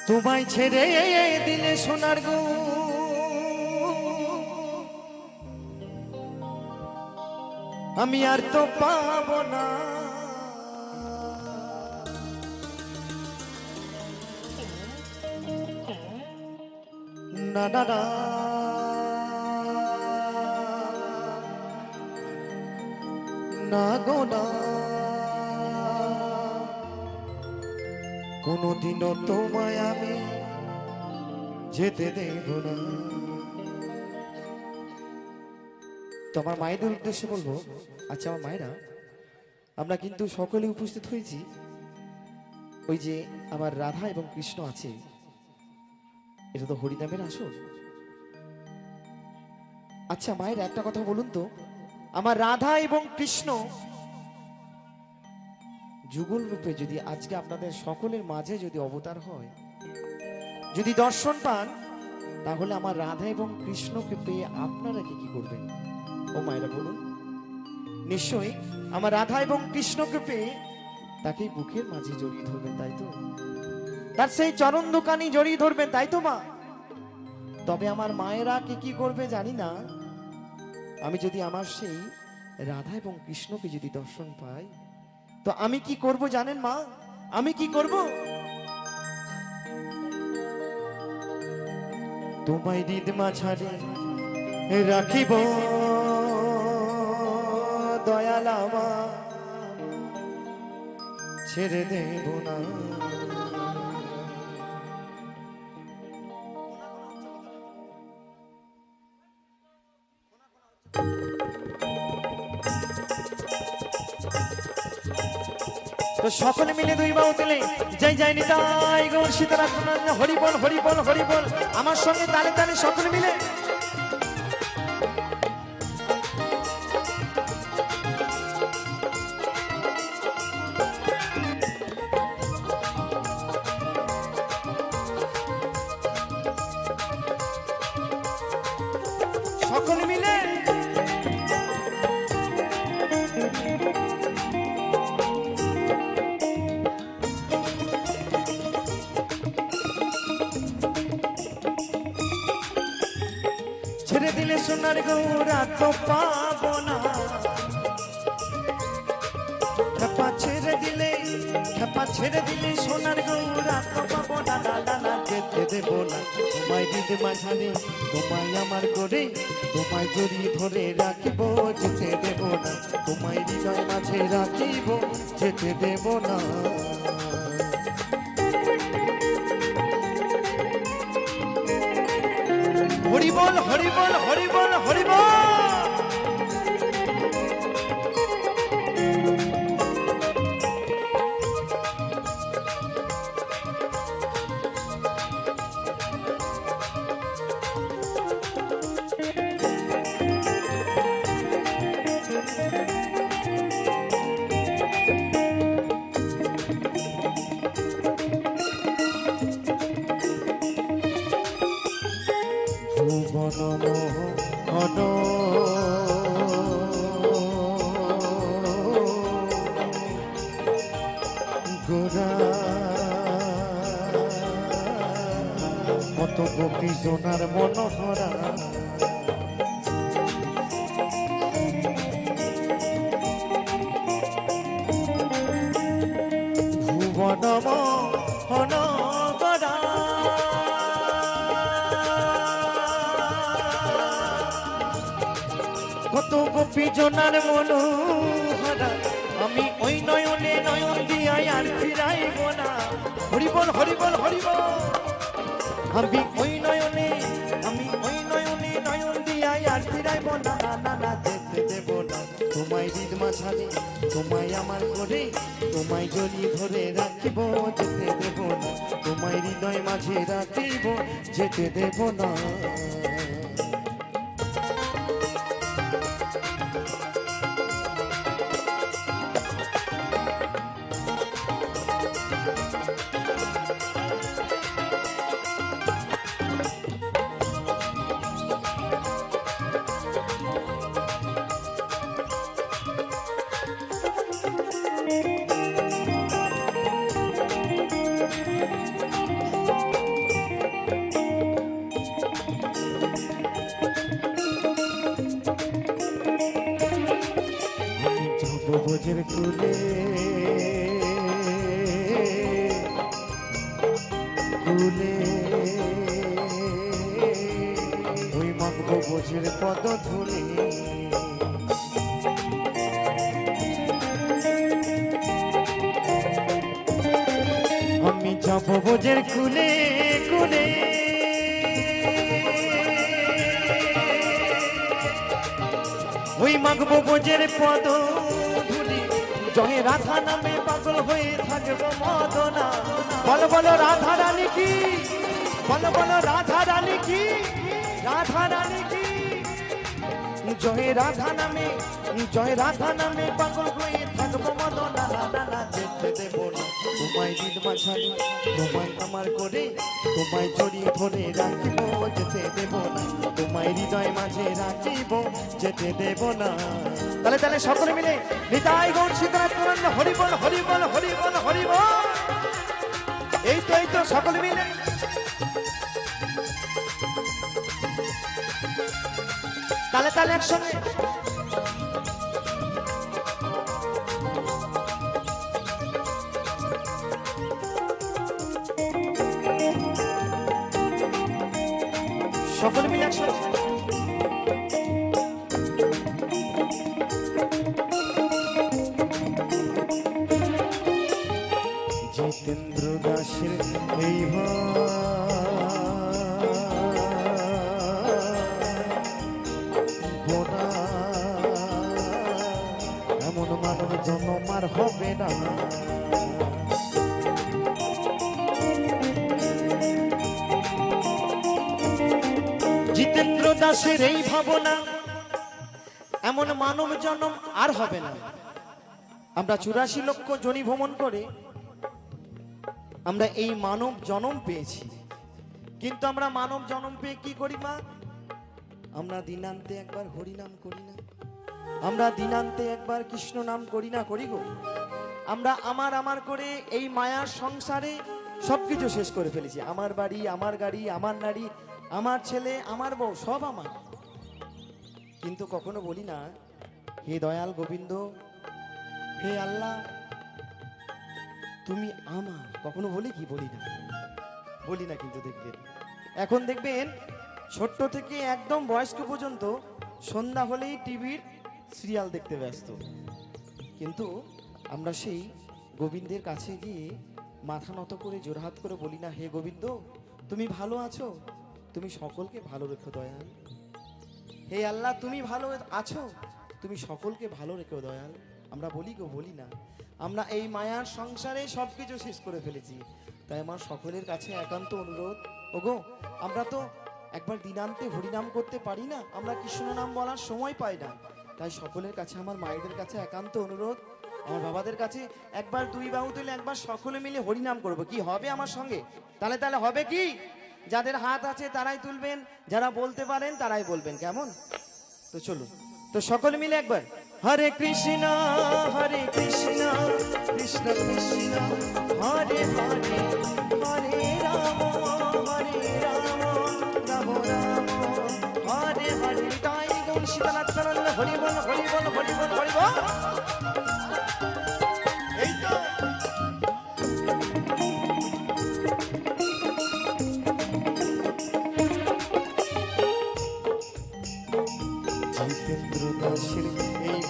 তোমায় ছেড়ে দিলে সোনার গো আমি আর তো পাবো না না না না না গো না কোনোদিনও তোমায় আমি যেতে দেব না। তোমার মায়েদের উদ্দেশ্যে বলবো, আচ্ছা আমার মায়েরা, আমরা কিন্তু সকলে উপস্থিত হয়েছি ওই যে আমার রাধা এবং কৃষ্ণ আছে, এটা তো হরিনামের আসর। আচ্ছা মায়ের একটা কথা বলুন তো, আমার রাধা এবং কৃষ্ণ যুগল রূপে যদি আজকে আপনাদের সকলের মাঝে যদি অবতার হয়, যদি দর্শন পান, তাহলে আমার রাধা এবং কৃষ্ণকে পেয়ে আপনারা কি করবেন? ও মায়েরা বলুন। নিশ্চয়ই আমার রাধা এবং কৃষ্ণকে পেয়ে তাকে বুকের মাঝে জড়িয়ে ধরবেন, তাই তো? তার সেই চরণ দোকানি জড়িয়ে ধরবেন, তাই তো মা? তবে আমার মায়েরা কি করবে জানি না, আমি যদি আমার সেই রাধা এবং কৃষ্ণকে যদি দর্শন পাই, তো আমি কি করব জানেন মা? আমি কি করব? তোমায় হৃদ মাঝারে রাখিব দয়াল আমার, ছেড়ে দেব না। তো সকলে মিলে দুই বাহু তুলে জয় জয় নিতাই গৌর সীতারাম হরি বল হরি বল হরি বল, আমার সঙ্গে তালে তালে সকলে মিলে। সকলে মিলে ছেড়ে দিলে সোনার গৌরা তো পাবো না, খেপা ছেড়ে দিলে সোনার গৌরা তো পাবো না, না না না যেতে দেবো না। তোমায় হৃদ মাঝারে তোমায় আমার করে তোমায় জড়িয়ে ধরে রাখিব, যেতে দেব না। তোমায় হৃদয় মাঝে রাখিব, যেতে দেব না। হরি বল হরি বল হরি বল হরি বল। ভুবন মোহন গোরা কত গোপী সোনার মনোহরা, ভুবন মোহন গোরা কত গোপী জনার মনোহরা, আমি ওই নয়নে নয়ন দিয়া আর ফিরাইব না। হরি বল হরি বল হরি বল। আমি ওই নয়নে নয়ন দিয়া আর ফিরাইব না, না না যেতে দেব না। তোমায় হৃদ মাঝারে তোমায় আমার করে তোমায় জড়িয়ে ধরে রাখিব, যেতে দেব না। তোমায় হৃদয় মাঝে রাখিব, যেতে দেব না। বোঝের কুলে কুলে ওই মাগবো বোঝের পদ ধুলে আমি যাব বোঝের কুলে কুলে ওই মাগবো বোঝের পদ ধুলি জয় রাধা নামে পাগল হয়ে থাকবো মদনা বলো বলো রাধা রানী কি বলো বলো রাধা রানী কি রাধা রানী কি জয় রাধা নামে পাগল হয়ে থাকবো মদনা না না যেতে দেব না তোমায় দিল মাঝারি তোমায় আমার করে তোমায় জড়িয়ে ধরে রাখিব যেতে দেব না তোমায় হৃদয় মাঝে রাখিব যেতে দেব না তাহলে তাহলে সকলে মিলে নিতাই গৌর সীতানাথ পুরাণ হরি বল হরি বল হরি বল হরি বল এই তো সকলে মিলে তাহলে তাহলে একসঙ্গে সকলে মিলে একসঙ্গে জিতেন্দ্র দাসের এই গোনা এমন মানব জন্ম আর হবে না জিতেন্দ্র দাসের এই ভাবনা এমন মানব জন্ম আর হবে না আমরা 84 লক্ষ জনি ভ্রমণ করে আমরা এই মানব জন্ম পেয়েছি কিন্তু আমরা মানব জন্ম পেয়ে কি করি মা আমরা দিনান্তে একবার হরি নাম করি না আমরা দিনান্তে একবার কৃষ্ণ নাম করি না করি গো আমরা আমার করে এই মায়ার সংসারে সবকিছু শেষ করে ফেলেছি আমার বাড়ি আমার গাড়ি আমার নারী আমার ছেলে আমার বউ সব আমার কিন্তু কখনো বলি না হে দয়াল গোবিন্দ হে আল্লাহ তুমি আমার কখনো বলি কি বলি না কিন্তু দেখবেন এখন দেখবেন ছোট্ট থেকে একদম বয়স্ক পর্যন্ত সন্ধ্যা হলেই টিভির সিরিয়াল দেখতে ব্যস্ত কিন্তু আমরা সেই গোবিন্দের কাছে গিয়ে মাথা নত করে জোড়হাত করে বলি না হে গোবিন্দ তুমি ভালো আছো তুমি সকলকে ভালো রেখো দয়াল হে আল্লাহ তুমি ভালো আছো তুমি সকলকে ভালো রেখো দয়াল আমরা বলি না আমরা এই মায়ার সংসারে সবকিছু শেষ করে ফেলেছি তাই আমার সকলের কাছে একান্ত অনুরোধ ওগো আমরা তো একবার দিনান্তে হরিনাম করতে পারি না আমরা কৃষ্ণ নাম বলার সময় পাই না তাই সকলের কাছে আমার মায়েদের কাছে একান্ত অনুরোধ আমার বাবাদের কাছে একবার দুই বাহু তুলে একবার সকলে মিলে হরিনাম করব কি হবে আমার সঙ্গে তাহলে তাহলে হবে কি যাদের হাত আছে তারাই তুলবেন যারা বলতে পারেন তারাই বলবেন কেমন তো চলুন তো সকলে মিলে একবার হরে কৃষ্ণ কৃষ্ণ কৃষ্ণ হরে হরে হরে রাম রাম রাম হরে হরে তাই গৌর সীতানাথ পুরাণ হরি বল হরি বল হরি বল হরি বল এই তো জিতেন্দ্র দাসের এই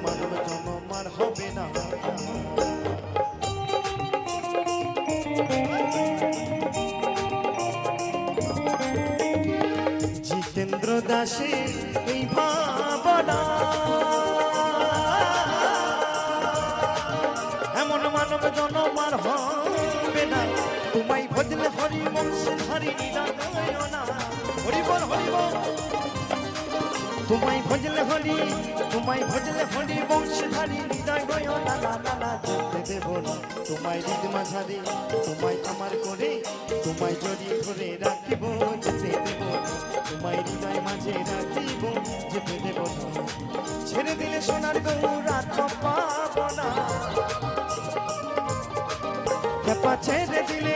মানব জন্ম আর হবে না জিতেন্দ্র দাসের এই ভাবনা এমন মানব জন্ম আর হবে না তোমায় ভজলে হরি বংশ হরি নিরায় না হরি বল তোমায় ভজলে হরি বংশধারী হৃদয় গয় না না না যেতে দেব না তোমায় হৃদ মাঝারে তোমায় আমার করে তোমায় জড়িয়ে ধরে রাখিব যেতে দেব না তোমায় হৃদয় মাঝে রাখিব যেতে দেব না ছেড়ে দিলে সোনার গৌর আত্ম পাব না খেপা ছেড়ে দিলে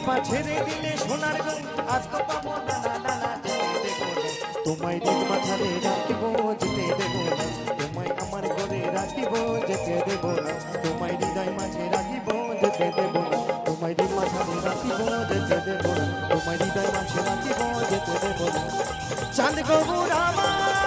পা ছেড়ে দিলে সোনার গো আর তো পাবো না না না না যেতে দেবো না তোমায় দিন মাথারে রাখিব যেতে দেবো না তোমায় আমার ঘরে রাখিব যেতে দেবো না তোমায় হৃদয় মাঝে রাখিব যেতে দেবো না তোমায় দিন মাথারে রাখিব যেতে দেবো না তোমায় হৃদয় মাঝে রাখিব যেতে দেবো না চাঁদ গৌর আমার